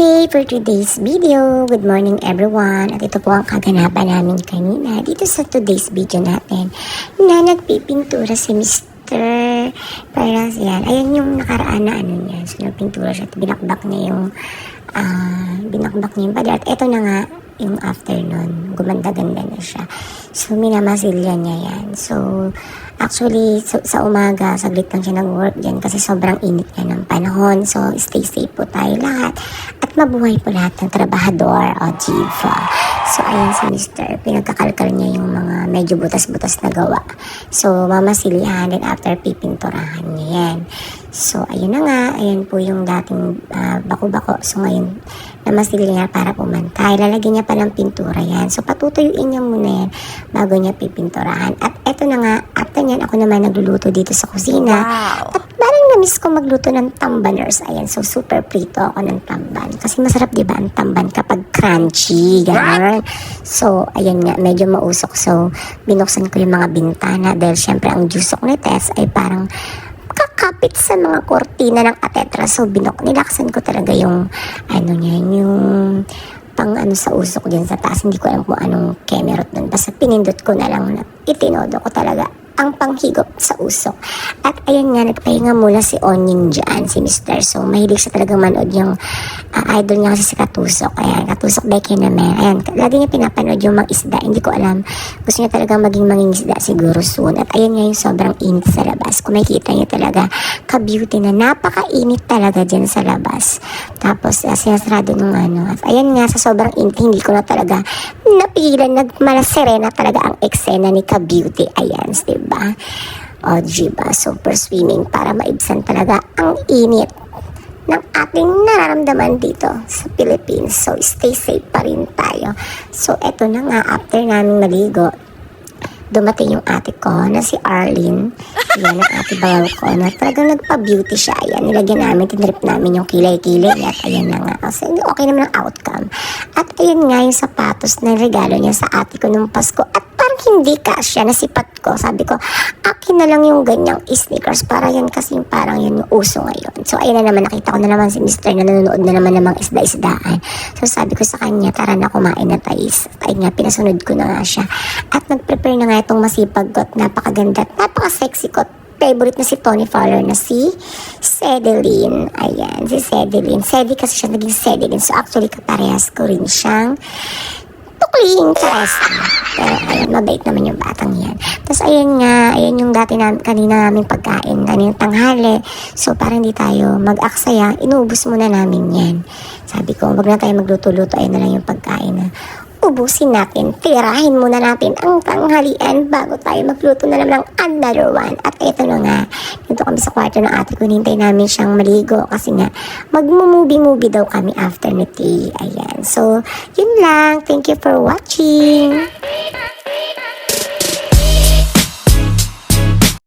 Okay, for today's video, good morning everyone. At ito po ang kaganapan namin kanina dito sa today's video natin na nagpipintura si Mr. Parang yan. Ayan yung nakaraan na ano niya. So, nagpintura siya at binakbak niya yung pader. At ito na nga yung afternoon. Gumanda-ganda na siya. So, minamasilya niya yan. So, actually, sa umaga, saglit lang siya nag-work dyan kasi sobrang init niya ng panahon. So, stay safe po tayo lahat. At mabuhay po lahat ng trabahador o jiva. So, ayan si Mr. Pinagkakalkal niya yung mga medyo butas-butas na gawa. So, mamasilyahan din after pipinturahan niya yan. So, ayun na nga. Ayan po yung dating bako-bako. So, ngayon, namasilya niya para pumantay. Lalagyan niya pa ng pintura yan. So, patutuyuin niya muna yan bago niya pipinturahan. At eto na nga, after niyan, ako naman nagluluto dito sa kusina. Wow! At parang na-miss ko magluto ng tambaners. Ayan, so super prito ako ng tamban. Kasi masarap, diba, ang tamban kapag crunchy, gano'n. So, ayan nga, medyo mausok. So, binuksan ko yung mga bintana dahil syempre ang jusok ni Tess ay parang kakapit sa mga kortina ng atetra. So, nilaksan ko talaga yung, ano niya, yung pang ano sa usok dyan sa taas. Hindi ko alam kung anong kemerot nun. Basta pinindot ko na lang na itinodo ko talaga ang panghigop sa usok. At ayan nga, nagpahinga muna si Onying dyan, si Mr. So, mahilig siya talagang manood yung idol niya kasi si Katusok. Ayan, Katusok Becky naman. Ayan, lagi niya pinapanood yung mga isda. Hindi ko alam. Gusto niya talagang maging mangingisda siguro soon. At ayan nga yung sobrang init sa labas. Kung makikita niyo talaga, ka-beauty na napaka-init talaga dyan sa labas. Tapos, sinasarado nung ano. At ayan nga, sa sobrang init, hindi ko na talaga napigilan, nagmalasere na talaga ang eksena ni ka-beauty. Ayan, diba? O, diba? Super swimming para maibsan talaga ang init ng ating nararamdaman dito sa Philippines. So, stay safe pa rin tayo. So, eto na nga, after namin maligo, dumating yung ate ko na si Arlene. Yan ang ate bayaw ko na talagang nagpa-beauty siya. Ayan, nilagyan namin, tinrip namin yung kilay-kilay. At ayan na nga. So, okay naman ang outcome. At ayan nga yung sapatos na regalo niya sa ate ko nung Pasko. At parang hindi kasya, nasipat ko. Sabi ko, akin na lang yung ganyang sneakers para yan kasi yung parang yun yung uso ngayon. So, ayun na naman, nakita ko na naman si Mr. na nanonood na naman namang isda-isdaan. So, sabi ko sa kanya, tara na kumain na tayo. At ayun nga, pinasunod ko na nga siya. At nag-prepare na nga itong masipag ko at napakaganda at napaka-sexy ko. Favorite na si Tony Fowler na si Cedeline. Ayan, si Cedeline. Cedi kasi siya naging Cedeline. So, actually, kaparehas ko rin siyang tukling Teresa. Pero ayan, mabait naman yung batang yan. Tapos ayan nga, ayan yung dati kanina naming pagkain, kaninang tanghali. So para hindi tayo mag-aksaya, inubos muna namin yan. Sabi ko, wag na tayo magluto-luto, ayan na lang yung pagkain na ubusin natin. Tirahin muna natin ang tanghalian bago tayo magluto na naman ng another one. At ito na nga, dito kami sa kwarto ng ate ko, hintay namin siyang maligo kasi nga magmo-movie-movie daw kami after ni tea. Ayan. So, yun lang. Thank you for watching.